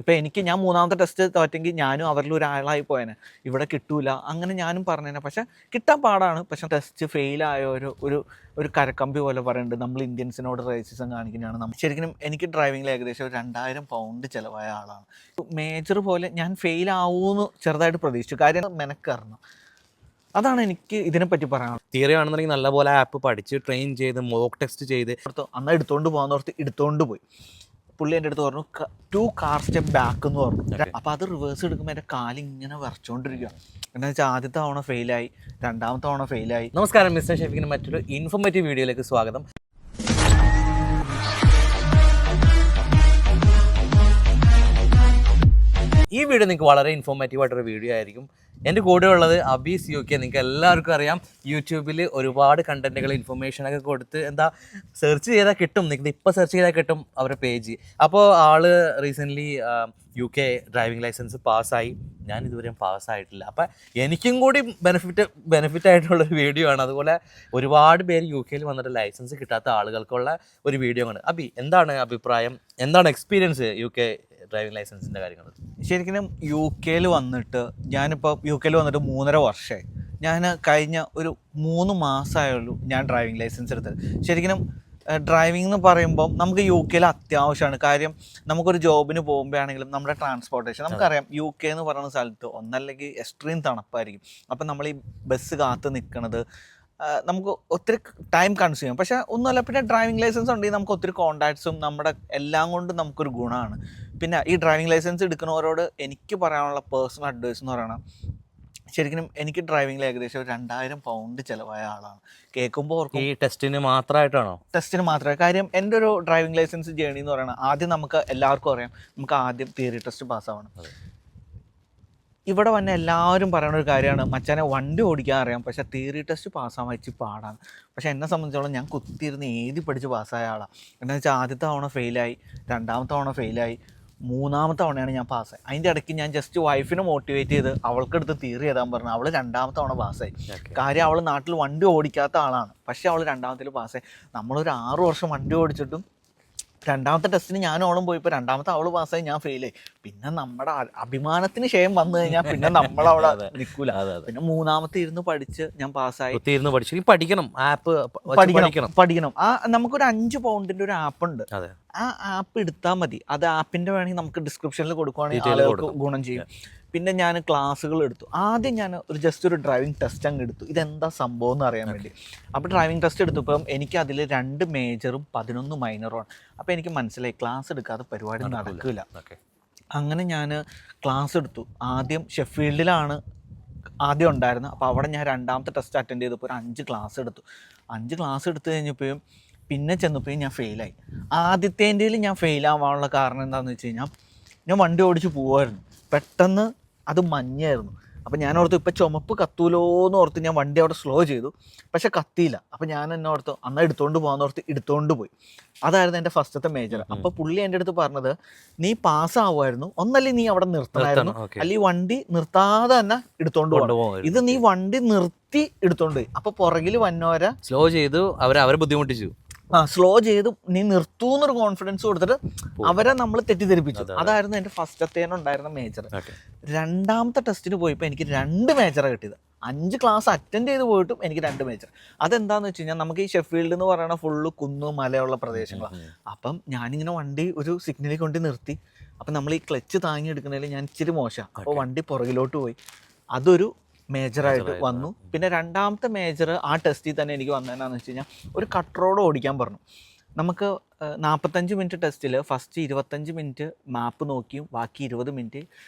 ഇപ്പം ഞാൻ മൂന്നാമത്തെ ടെസ്റ്റ് തോറ്റെങ്കിൽ ഞാനും അവരിൽ ഒരാളായി പോയേനെ, ഇവിടെ കിട്ടൂല അങ്ങനെ ഞാനും പറഞ്ഞേനെ. പക്ഷെ കിട്ടാൻ പാടാണ്. പക്ഷെ ടെസ്റ്റ് ഫെയിലായ ഒരു കരക്കമ്പി പോലെ പറയുന്നുണ്ട്, നമ്മൾ ഇന്ത്യൻസിനോട് റേസിസം കാണിക്കുന്നതാണ്. ശരിക്കും എനിക്ക് ഡ്രൈവിങ്ങിൽ ഏകദേശം ഒരു 2000 പൗണ്ട് ചിലവായ ആളാണ്. മേജർ പോലെ ഞാൻ ഫെയിൽ ആവുമെന്ന് ചെറുതായിട്ട് പ്രതീക്ഷിച്ചു. കാര്യം മെനക്കറണം. അതാണ് എനിക്ക് ഇതിനെപ്പറ്റി പറയാനുള്ളത്. തിയറി ആണെന്നുണ്ടെങ്കിൽ നല്ലപോലെ ആപ്പ് പഠിച്ച് ട്രെയിൻ ചെയ്ത് മോക്ക് ടെസ്റ്റ് ചെയ്ത് അന്ന് എടുത്തോണ്ട് പോകാന്നോർത്ത് എടുത്തോണ്ട് പോയി. പുള്ളി എൻ്റെ അടുത്ത് പറഞ്ഞു 2 കാർ സ്റ്റെപ്പ് ബാക്ക് എന്ന് പറഞ്ഞു. അപ്പോൾ അത് റിവേഴ്സ് എടുക്കുമ്പോൾ എൻ്റെ കാലിങ്ങനെ വിറച്ചുകൊണ്ടിരിക്കുക. എന്താ വെച്ചാൽ ആദ്യത്തെ തവണ ഫെയിലായി, രണ്ടാമത്തെ തവണ ഫെയിലായി. നമസ്കാരം, മിസ്റ്റർ ഷെഫീഖിന് മറ്റൊരു ഇൻഫോർമേറ്റീവ് വീഡിയോയിലേക്ക് സ്വാഗതം. ഈ വീഡിയോ നിങ്ങൾക്ക് വളരെ ഇൻഫോർമേറ്റീവ് ആയിട്ടൊരു വീഡിയോ ആയിരിക്കും. എൻ്റെ കൂടെ ഉള്ളത് അബീസ് UK. നിങ്ങൾക്ക് എല്ലാവർക്കും അറിയാം, യൂട്യൂബിൽ ഒരുപാട് കണ്ടന്റുകൾ ഇൻഫർമേഷനൊക്കെ കൊടുത്ത് സെർച്ച് ചെയ്താൽ കിട്ടും. നിങ്ങൾക്ക് ഇപ്പോൾ സെർച്ച് ചെയ്താൽ കിട്ടും അവരുടെ പേജ്. അപ്പോൾ ആള് റീസെൻ്റ്ലി UK ഡ്രൈവിംഗ് ലൈസൻസ് പാസ്സായി. ഞാൻ ഇതുവരെയും പാസ്സായിട്ടില്ല. അപ്പം എനിക്കും കൂടി ബെനിഫിറ്റ് ആയിട്ടുള്ളൊരു വീഡിയോ ആണ്. അതുപോലെ ഒരുപാട് പേര് UK വന്നിട്ട് ലൈസൻസ് കിട്ടാത്ത ആളുകൾക്കുള്ള ഒരു വീഡിയോ ആണ്. അബി, എന്താണ് അഭിപ്രായം, എന്താണ് എക്സ്പീരിയൻസ് UK ഡ്രൈവിംഗ് ലൈസൻസിൻ്റെ കാര്യങ്ങൾ? ശരിക്കും UK വന്നിട്ട് ഞാനിപ്പോൾ UK വന്നിട്ട് 3.5 വർഷമായി. ഞാൻ കഴിഞ്ഞ ഒരു 3 മാസമായുള്ളൂ ഞാൻ ഡ്രൈവിംഗ് ലൈസൻസ് എടുത്തത്. ശരിക്കും ഡ്രൈവിംഗ് എന്ന് പറയുമ്പോൾ നമുക്ക് UK അത്യാവശ്യമാണ്. കാര്യം നമുക്കൊരു ജോബിന് പോകുമ്പോഴാണെങ്കിലും നമ്മുടെ ട്രാൻസ്പോർട്ടേഷൻ നമുക്കറിയാം. UK എന്ന് പറയുന്ന സ്ഥലത്ത് ഒന്നല്ലെങ്കിൽ എക്സ്ട്രീം തണുപ്പായിരിക്കും. അപ്പം നമ്മൾ ഈ ബസ് കാത്ത് നിൽക്കണത് നമുക്ക് ഒത്തിരി ടൈം കൺസ്യൂം ചെയ്യും. പക്ഷേ ഒന്നുമല്ല, പിന്നെ ഡ്രൈവിംഗ് ലൈസൻസ് ഉണ്ടെങ്കിൽ നമുക്ക് ഒത്തിരി കോൺടാക്ട്സും നമ്മുടെ എല്ലാം കൊണ്ടും നമുക്കൊരു ഗുണമാണ്. പിന്നെ ഈ ഡ്രൈവിംഗ് ലൈസൻസ് എടുക്കുന്നവരോട് എനിക്ക് പറയാനുള്ള പേഴ്സണൽ അഡ്വൈസ് എന്ന് പറയുന്നത്, ശരിക്കും എനിക്ക് ഡ്രൈവിംഗിൽ ഏകദേശം ഒരു 2000 പൗണ്ട് ചിലവായ ആളാണ്. കേൾക്കുമ്പോൾ ഈ ടെസ്റ്റിന് മാത്രമായിട്ടാണോ? ടെസ്റ്റിന് മാത്രമേ. കാര്യം എൻ്റെ ഒരു ഡ്രൈവിംഗ് ലൈസൻസ് ജേണി എന്ന് പറയുന്നത്, ആദ്യം നമുക്ക് എല്ലാവർക്കും അറിയാം, നമുക്ക് ആദ്യം തിയറി ടെസ്റ്റ് പാസ്സാവണം. ഇവിടെ വന്ന എല്ലാവരും പറയുന്ന ഒരു കാര്യമാണ്, മച്ചാനെ വണ്ടി ഓടിക്കാൻ അറിയാം, പക്ഷേ തിയറി ടെസ്റ്റ് പാസ്സാവാൻ ഇച്ചിരി പാടാണ്. പക്ഷേ എന്നെ സംബന്ധിച്ചോളം ഞാൻ കുത്തിയിരുന്ന് എഴുതി പഠിച്ച് പാസ്സായ ആളാണ്. എന്താണെന്ന് വെച്ചാൽ ആദ്യത്തെ തവണ ഫെയിലായി, രണ്ടാമത്തെ തവണ ഫെയിലായി, മൂന്നാമത്തെ തവണയാണ് ഞാൻ പാസ്സായി. അതിൻ്റെ ഇടയ്ക്ക് ഞാൻ ജസ്റ്റ് വൈഫിനെ മോട്ടിവേറ്റ് ചെയ്ത് അവൾക്കെടുത്ത് തിയറി എഴുതാൻ പറഞ്ഞു. അവൾ രണ്ടാമത്തെ തവണ പാസ്സായി. കാര്യം അവൾ നാട്ടിൽ വണ്ടി ഓടിക്കാത്ത ആളാണ്, പക്ഷേ അവൾ രണ്ടാമത്തിൽ പാസ്സായി. നമ്മളൊരു 6 വർഷം വണ്ടി ഓടിച്ചിട്ടും രണ്ടാമത്തെ ടെസ്റ്റിന് ഞാനും അവളും പോയപ്പോൾ രണ്ടാമത്തെ അവൾ പാസ്സായി, ഞാൻ ഫെയിലായി. പിന്നെ നമ്മുടെ അഭിമാനത്തിന് ക്ഷയം വന്നു കഴിഞ്ഞാൽ പിന്നെ നമ്മളവിടെ നിൽക്കൂല. പിന്നെ മൂന്നാമത്തെ ഇരുന്ന് പഠിച്ച് ഞാൻ പാസ്സായി. പഠിക്കണം, ആപ്പ് പഠിക്കണം. നമുക്കൊരു 5 പൗണ്ടിൻ്റെ ഒരു ആപ്പ് ഉണ്ട്. ആ ആപ്പ് എടുത്താൽ മതി. അത് ആപ്പിൻ്റെ വേണമെങ്കിൽ നമുക്ക് ഡിസ്ക്രിപ്ഷനിൽ കൊടുക്കുവാണെങ്കിൽ ആളുകൾക്ക് ഗുണം ചെയ്യും. പിന്നെ ഞാൻ ക്ലാസ്സുകൾ എടുത്തു. ആദ്യം ഞാൻ ജസ്റ്റ് ഒരു ഡ്രൈവിംഗ് ടെസ്റ്റ് അങ്ങ് എടുത്തു, ഇതെന്താ സംഭവം എന്ന് അറിയാൻ വേണ്ടി. അപ്പോൾ ഡ്രൈവിംഗ് ടെസ്റ്റ് എടുത്തപ്പം എനിക്ക് അതിൽ 2 മേജറും 11 മൈനറുമാണ്. അപ്പോൾ എനിക്ക് മനസ്സിലായി ക്ലാസ് എടുക്കാതെ പരിപാടി നടക്കില്ല. അങ്ങനെ ഞാൻ ക്ലാസ് എടുത്തു. ആദ്യം ഷെഫീൽഡിലാണ് ആദ്യം ഉണ്ടായിരുന്നത്. അപ്പോൾ അവിടെ ഞാൻ രണ്ടാമത്തെ ടെസ്റ്റ് അറ്റൻഡ് ചെയ്തപ്പോൾ ഒരു 5 ക്ലാസ് എടുത്തു. 5 ക്ലാസ് എടുത്തു കഴിഞ്ഞപ്പോഴും പിന്നെ ചെന്നപ്പോഴും ഞാൻ ഫെയിലായി. ആദ്യത്തേൻ്റെയിൽ ഞാൻ ഫെയിലാവാനുള്ള കാരണം എന്താണെന്ന് വെച്ച് കഴിഞ്ഞാൽ, ഞാൻ വണ്ടി ഓടിച്ച് പോവായിരുന്നു. പെട്ടെന്ന് അത് മഞ്ഞായിരുന്നു. അപ്പോൾ ഞാൻ ഓർത്തു ഇപ്പോൾ ചുമപ്പ് കത്തൂലോ എന്ന് ഓർത്ത് ഞാൻ വണ്ടി അവിടെ സ്ലോ ചെയ്തു. പക്ഷെ കത്തിയില്ല. അപ്പോൾ ഞാൻ എന്നെ ഓർത്തു എന്നാൽ എടുത്തുകൊണ്ട് പോകാമെന്ന് ഓർത്ത് എടുത്തുകൊണ്ട് പോയി. അതായിരുന്നു എൻ്റെ ഫസ്റ്റത്തെ മേജർ. അപ്പോൾ പുള്ളി എൻ്റെ അടുത്ത് പറഞ്ഞത്, നീ പാസ്സാവുമായിരുന്നു, ഒന്നല്ലേ നീ അവിടെ നിർത്തണമായിരുന്നു, അല്ലെങ്കിൽ വണ്ടി നിർത്താതെ തന്നെ എടുത്തോണ്ട് പോകണം. ഇത് നീ വണ്ടി നിർത്തി എടുത്തോണ്ട് പോയി. അപ്പോൾ പുറകിൽ വന്നവരെ സ്ലോ ചെയ്തു, അവരെ ബുദ്ധിമുട്ടിച്ചു. സ്ലോ ചെയ്ത് നീ നിർത്തൂന്നൊരു കോൺഫിഡൻസ് കൊടുത്തിട്ട് അവരെ നമ്മൾ തെറ്റിദ്ധരിപ്പിച്ചു. അതായിരുന്നു എൻ്റെ ഫസ്റ്റത്തേനുണ്ടായിരുന്ന മേജർ. രണ്ടാമത്തെ ടെസ്റ്റിന് പോയപ്പോൾ എനിക്ക് 2 മേജറാണ് കിട്ടിയത്. 5 ക്ലാസ് അറ്റൻഡ് ചെയ്ത് പോയിട്ടും എനിക്ക് 2 മേജർ. അതെന്താണെന്ന് വെച്ച് കഴിഞ്ഞാൽ, നമുക്ക് ഈ ഷെഫീൽഡ് എന്ന് പറയുന്ന ഫുള്ള് കുന്നു മലയുള്ള പ്രദേശങ്ങളാണ്. അപ്പം ഞാനിങ്ങനെ വണ്ടി ഒരു സിഗ്നലിൽ കൊണ്ട് നിർത്തി. അപ്പം നമ്മൾ ഈ ക്ലച്ച് താങ്ങി എടുക്കുന്നതിൽ ഞാൻ ഇച്ചിരി മോശമാണ്. അപ്പോൾ വണ്ടി പുറകിലോട്ട് പോയി. അതൊരു മേജറായിട്ട് വന്നു. പിന്നെ രണ്ടാമത്തെ മേജർ ആ ടെസ്റ്റിൽ തന്നെ എനിക്ക് വന്നതെന്നാന്ന് വെച്ച് കഴിഞ്ഞാൽ, ഒരു കട്ട് റോഡ് ഓടിക്കാൻ പറഞ്ഞു. നമുക്ക് 45 മിനിറ്റ് ടെസ്റ്റിൽ ഫസ്റ്റ് 25 മിനിറ്റ് മാപ്പ് നോക്കിയും ബാക്കി 20 മിനിറ്റ്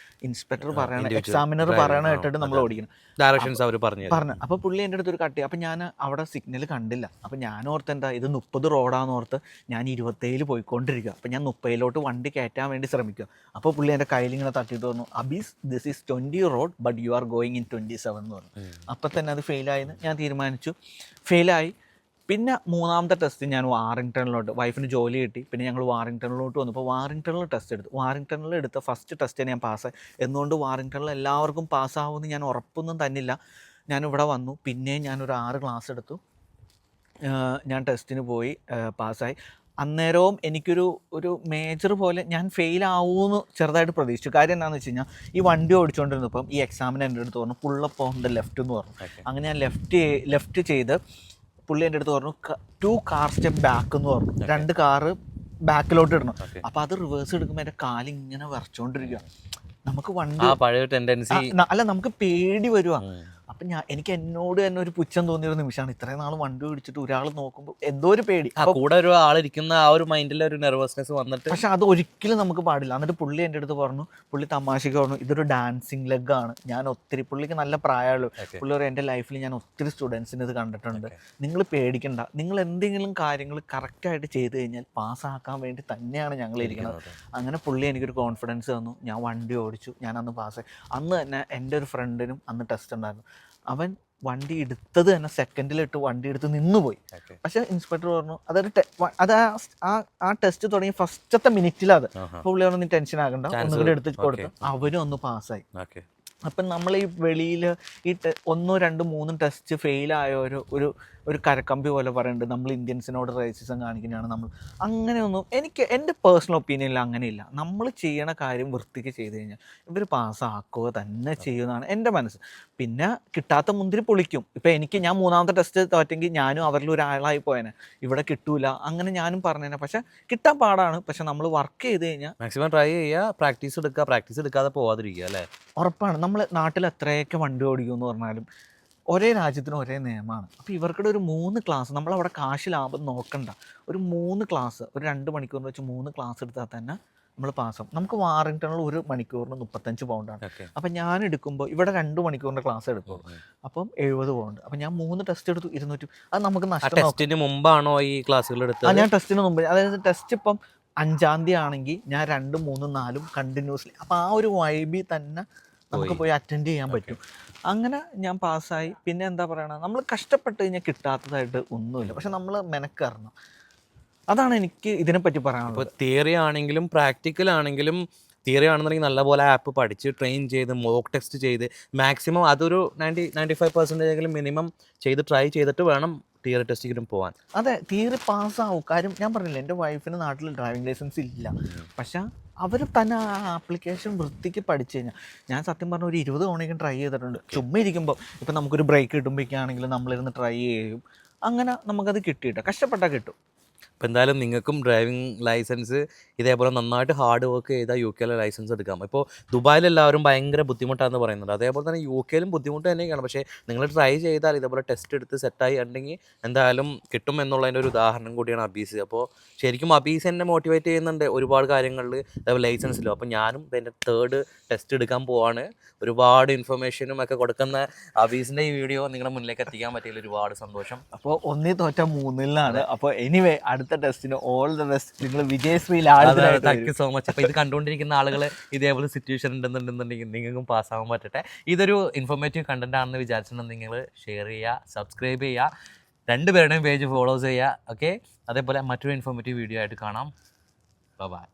ഇൻസ്പെക്ടർ പറയണ, എക്സാമിനർ പറയണ കേട്ടിട്ട് നമ്മൾ ഓടിക്കണം. ഡയറക്ഷൻസ് അവർ പറഞ്ഞു. അപ്പോൾ പുള്ളി എൻ്റെ അടുത്തൊരു കട്ടി. അപ്പോൾ ഞാൻ അവിടെ സിഗ്നൽ കണ്ടില്ല. അപ്പോൾ ഞാൻ ഓർത്ത് എന്താ ഇത് 30 റോഡാന്ന് ഓർത്ത് ഞാൻ 27 പോയിക്കൊണ്ടിരിക്കുക. അപ്പോൾ ഞാൻ 30 വണ്ടി കയറ്റാൻ വേണ്ടി ശ്രമിക്കുക. അപ്പോൾ പുള്ളി എൻ്റെ കയ്യിൽ ഇങ്ങനെ തട്ടിയിട്ട് പറഞ്ഞു, അബീസ് this is 20 road but you are going in 27 എന്ന് പറഞ്ഞു. അപ്പം തന്നെ അത് ഫെയിലായെന്ന് ഞാൻ തീരുമാനിച്ചു. ഫെയിലായി. പിന്നെ മൂന്നാമത്തെ ടെസ്റ്റ് ഞാൻ വാറിങ്ടണിലോട്ട്, വൈഫിന് ജോലി കിട്ടി. പിന്നെ ഞങ്ങൾ വാറിങ്ടണിലോട്ട് വന്നു. അപ്പോൾ വാറിങ്ടണിൽ ടെസ്റ്റ് എടുത്തു. വാറിങ്ടണിൽ എടുത്ത ഫസ്റ്റ് ടെസ്റ്റ് ഞാൻ പാസ്സായി. എന്തുകൊണ്ട് വാറിങ്ടണിൽ എല്ലാവർക്കും പാസ്സാവുമെന്ന് ഞാൻ ഉറപ്പൊന്നും തന്നില്ല. ഞാനിവിടെ വന്നു. പിന്നെയും ഞാനൊരു 6 ക്ലാസ് എടുത്തു. ഞാൻ ടെസ്റ്റിന് പോയി, പാസ്സായി. അന്നേരവും ഒരു മേജർ പോലെ ഞാൻ ഫെയിൽ ആവുമെന്ന് ചെറുതായിട്ട് പ്രതീക്ഷിച്ചു. കാര്യം എന്താണെന്ന് വെച്ച് കഴിഞ്ഞാൽ ഈ വണ്ടി ഓടിച്ചുകൊണ്ടിരുന്നപ്പം ഈ എക്സാമിന് എൻ്റെ അടുത്ത് പറഞ്ഞു പുള്ളപ്പ് ഓൺ ദ ലെഫ്റ്റ് എന്ന് പറഞ്ഞു. അങ്ങനെ ഞാൻ ലെഫ്റ്റ് ചെയ്ത് പുള്ളി എൻ്റെ അടുത്ത് പറഞ്ഞു 2 കാർ സ്റ്റെപ്പ് ബാക്ക് എന്ന് പറഞ്ഞു. 2 കാറ് ബാക്കിലോട്ട് ഇടണം. അപ്പോൾ അത് റിവേഴ്സ് എടുക്കുമ്പോൾ എൻ്റെ കാലിങ്ങനെ വിറച്ചുകൊണ്ടിരിക്കുക. നമുക്ക് വണ്ടി പഴയ ടെൻഡൻസി അല്ല, നമുക്ക് പേടി വരുവാ. അപ്പം എനിക്ക് എന്നോട് തന്നെ ഒരു പുച്ഛം തോന്നിയൊരു നിമിഷമാണ്. ഇത്രയും നാൾ വണ്ടി പിടിച്ചിട്ട് ഒരാൾ നോക്കുമ്പോൾ എന്തോ ഒരു പേടി. കൂടെ ഒരു ആളിരിക്കുന്ന ആ ഒരു മൈൻഡിൽ ഒരു നെർവസ്നെസ് വന്നിട്ട്. പക്ഷെ അത് ഒരിക്കലും നമുക്ക് പാടില്ല. എന്നിട്ട് പുള്ളി എൻ്റെ അടുത്ത് പറഞ്ഞു, പുള്ളി തമാശയ്ക്ക് പറഞ്ഞു ഇതൊരു ഡാൻസിങ് ലെഗാണ്. ഞാൻ ഒത്തിരി, പുള്ളിക്ക് നല്ല പ്രായമുള്ളൂ. പുള്ളി പറയും എൻ്റെ ലൈഫിൽ ഞാൻ ഒത്തിരി സ്റ്റുഡൻസിന് ഇത് കണ്ടിട്ടുണ്ട്, നിങ്ങൾ പേടിക്കണ്ട, നിങ്ങൾ എന്തെങ്കിലും കാര്യങ്ങൾ കറക്റ്റായിട്ട് ചെയ്ത് കഴിഞ്ഞാൽ പാസ്സാക്കാൻ വേണ്ടി തന്നെയാണ് ഞങ്ങൾ ഇരിക്കുന്നത്. അങ്ങനെ പുള്ളി എനിക്കൊരു കോൺഫിഡൻസ് തന്നു. ഞാൻ വണ്ടി ഓടിച്ചു, ഞാൻ അന്ന് പാസ്സായി. അന്ന് തന്നെ എൻ്റെ ഒരു ഫ്രണ്ടിനും അന്ന് ടെസ്റ്റ് ഉണ്ടായിരുന്നു. അവൻ വണ്ടി എടുത്തത് തന്നെ സെക്കൻഡിലിട്ട് വണ്ടി എടുത്ത് നിന്നുപോയി. പക്ഷെ ഇൻസ്പെക്ടർ പറഞ്ഞു ആ ടെസ്റ്റ് തുടങ്ങി ഫസ്റ്റത്തെ മിനിറ്റിലത്. പുള്ളി പറഞ്ഞു നീ ടെൻഷൻ ആകണ്ട, ഒന്നും കൂടി എടുത്ത് കൊടുത്തു. അവനും ഒന്ന് പാസ്സായി. അപ്പം നമ്മൾ ഈ വെളിയിൽ ഈ 1, 2, 3 ടെസ്റ്റ് ഫെയിലായ ഒരു കരക്കമ്പി പോലെ പറയുന്നുണ്ട് നമ്മൾ ഇന്ത്യൻസിനോട് റേസിസം കാണിക്കുന്നതാണ് നമ്മൾ. അങ്ങനെയൊന്നും എൻ്റെ പേഴ്സണൽ ഒപ്പീനിയനിൽ അങ്ങനെയില്ല. നമ്മൾ ചെയ്യണ കാര്യം വൃത്തിക്ക് ചെയ്ത് കഴിഞ്ഞാൽ ഇവർ പാസ്സാക്കുക തന്നെ ചെയ്യുന്നതാണ് എൻ്റെ മനസ്സ്. പിന്നെ കിട്ടാത്ത മുന്തിരി പൊളിക്കും. ഇപ്പം ഞാൻ 3ാമത്തെ ടെസ്റ്റ് തോറ്റെങ്കിൽ ഞാനും അവരിൽ ഒരാളായി പോയേനെ, ഇവിടെ കിട്ടൂല അങ്ങനെ ഞാനും പറഞ്ഞേനെ. പക്ഷെ കിട്ടാൻ പാടാണ്. പക്ഷെ നമ്മൾ വർക്ക് ചെയ്ത് കഴിഞ്ഞാൽ മാക്സിമം ട്രൈ ചെയ്യുക, പ്രാക്ടീസ് എടുക്കാതെ പോവാതിരിക്കുക അല്ലേ. ഉറപ്പാണ്. നമ്മൾ നാട്ടിൽ എത്രയൊക്കെ വണ്ടി ഓടിക്കുമെന്ന് പറഞ്ഞാലും ഒരേ രാജ്യത്തിന് ഒരേ നിയമമാണ്. അപ്പോൾ ഇവർക്കിടെ ഒരു 3 ക്ലാസ്, നമ്മളവിടെ കാശ് ലാഭം നോക്കണ്ട, ഒരു 3 ക്ലാസ്, ഒരു 2 മണിക്കൂറിന് വെച്ച് 3 ക്ലാസ് എടുത്താൽ തന്നെ നമ്മൾ പാസ്സാവും. നമുക്ക് വാറിംഗ്ടണിൽ 1 മണിക്കൂറിന് 35 പൗണ്ടാണ്. അപ്പം ഞാൻ എടുക്കുമ്പോൾ ഇവിടെ 2 മണിക്കൂറിൻ്റെ ക്ലാസ് എടുക്കുള്ളൂ. അപ്പം 70 പൗണ്ട്. അപ്പം ഞാൻ 3 ടെസ്റ്റ് എടുത്തു 200. അത് നമുക്ക് നഷ്ടം. ടെസ്റ്റിന് മുമ്പാണോ ഈ ക്ലാസ്സുകൾ എടുത്തത്? ഞാൻ ടെസ്റ്റിന് മുമ്പ്, അതായത് ടെസ്റ്റ് ഇപ്പം 5-ാം തീയതി ആണെങ്കിൽ ഞാൻ 2, 3, 4 കണ്ടിന്യൂസ്ലി, അപ്പോൾ ആ ഒരു വൈബിൽ തന്നെ നമുക്ക് പോയി അറ്റൻഡ് ചെയ്യാൻ പറ്റും. അങ്ങനെ ഞാൻ പാസ്സായി. പിന്നെ എന്താ പറയണത്, നമ്മൾ കഷ്ടപ്പെട്ട് കഴിഞ്ഞാൽ കിട്ടാത്തതായിട്ട് ഒന്നുമില്ല. പക്ഷെ നമ്മൾ മെനക്കറണം. അതാണ് എനിക്ക് ഇതിനെപ്പറ്റി പറയാനുള്ളത്. ഇപ്പോൾ തിയറി ആണെങ്കിലും പ്രാക്ടിക്കൽ ആണെങ്കിലും, തിയറി ആണെന്നുണ്ടെങ്കിൽ നല്ലപോലെ ആപ്പ് പഠിച്ച് ട്രെയിൻ ചെയ്ത് മോക്ക് ടെസ്റ്റ് ചെയ്ത് മാക്സിമം അതൊരു 95% മിനിമം ട്രൈ ചെയ്തിട്ട് വേണം തിയറി ടെസ്റ്റിങ്ങിനും പോകാൻ. അതെ, തിയറി പാസ്സാവും. കാര്യം ഞാൻ പറഞ്ഞില്ല, എൻ്റെ വൈഫിന് നാട്ടിൽ ഡ്രൈവിംഗ് ലൈസൻസ് ഇല്ല. പക്ഷെ അവർ തന്നെ ആ ആപ്ലിക്കേഷൻ വൃത്തിക്ക് പഠിച്ചു കഴിഞ്ഞാൽ, ഞാൻ സത്യം പറഞ്ഞ ഒരു 20 തവണയൊക്കെ ട്രൈ ചെയ്തിട്ടുണ്ട്. ചുമ്മാ ഇരിക്കുമ്പോൾ ഇപ്പം നമുക്കൊരു ബ്രേക്ക് കിട്ടുമ്പോഴേക്കാണെങ്കിലും നമ്മളിരുന്ന് ട്രൈ ചെയ്യും. അങ്ങനെ നമുക്കത് കിട്ടിയിട്ട് കഷ്ടപ്പെട്ടാൽ കിട്ടും. അപ്പോൾ എന്തായാലും നിങ്ങൾക്കും ഡ്രൈവിംഗ് ലൈസൻസ് ഇതേപോലെ നന്നായിട്ട് ഹാർഡ് വർക്ക് ചെയ്താൽ UK ലൈസൻസ് എടുക്കാം. ഇപ്പോൾ ദുബായിലെല്ലാവരും ഭയങ്കര ബുദ്ധിമുട്ടാണെന്ന് പറയുന്നുണ്ട്. അതേപോലെ തന്നെ UK ബുദ്ധിമുട്ട് തന്നെയാണ്. പക്ഷേ നിങ്ങൾ ട്രൈ ചെയ്താൽ ഇതേപോലെ ടെസ്റ്റ് എടുത്ത് സെറ്റായി ഉണ്ടെങ്കിൽ എന്തായാലും കിട്ടും എന്നുള്ളതിൻ്റെ ഒരു ഉദാഹരണം കൂടിയാണ് അബീസ്. അപ്പോൾ ശരിക്കും അബീസ് എന്നെ മോട്ടിവേറ്റ് ചെയ്യുന്നുണ്ട് ഒരുപാട് കാര്യങ്ങളിൽ, അതേപോലെ ലൈസൻസിലും. അപ്പോൾ ഞാനും എൻ്റെ 3rd ടെസ്റ്റ് എടുക്കാൻ പോവാണ്. ഒരുപാട് ഇൻഫർമേഷനും ഒക്കെ കൊടുക്കുന്ന അബീസിൻ്റെ ഈ വീഡിയോ നിങ്ങളുടെ മുന്നിലേക്ക് എത്തിക്കാൻ പറ്റിയതിൽ ഒരുപാട് സന്തോഷം. അപ്പോൾ 1 തോറ്റ 3-ലാണ്. അപ്പോൾ എനിവേ അടുത്ത ടെസ്റ്റിന് ഓൾ ദ ബെസ്റ്റ്. നിങ്ങൾ വിജയശ്രീയിൽ താങ്ക് യു സോ മച്ച്. അപ്പോൾ ഇത് കണ്ടുകൊണ്ടിരിക്കുന്ന ആളുകൾ ഇതേപോലെ സിറ്റുവേഷൻ ഉണ്ടെന്നുണ്ടെന്നുണ്ടെങ്കിൽ നിങ്ങൾക്കും പാസ്സാവാൻ പറ്റട്ടെ. ഇതൊരു ഇൻഫോർമേറ്റീവ് കണ്ടന്റ് ആണെന്ന് വിചാരിച്ചിട്ടുണ്ടെങ്കിൽ നിങ്ങൾ ഷെയർ ചെയ്യുക, സബ്സ്ക്രൈബ് ചെയ്യുക, 2 പേരുടെയും പേജ് ഫോളോസ് ചെയ്യുക. ഓക്കെ, അതേപോലെ മറ്റൊരു ഇൻഫോർമേറ്റീവ് വീഡിയോ ആയിട്ട് കാണാം. ബൈ.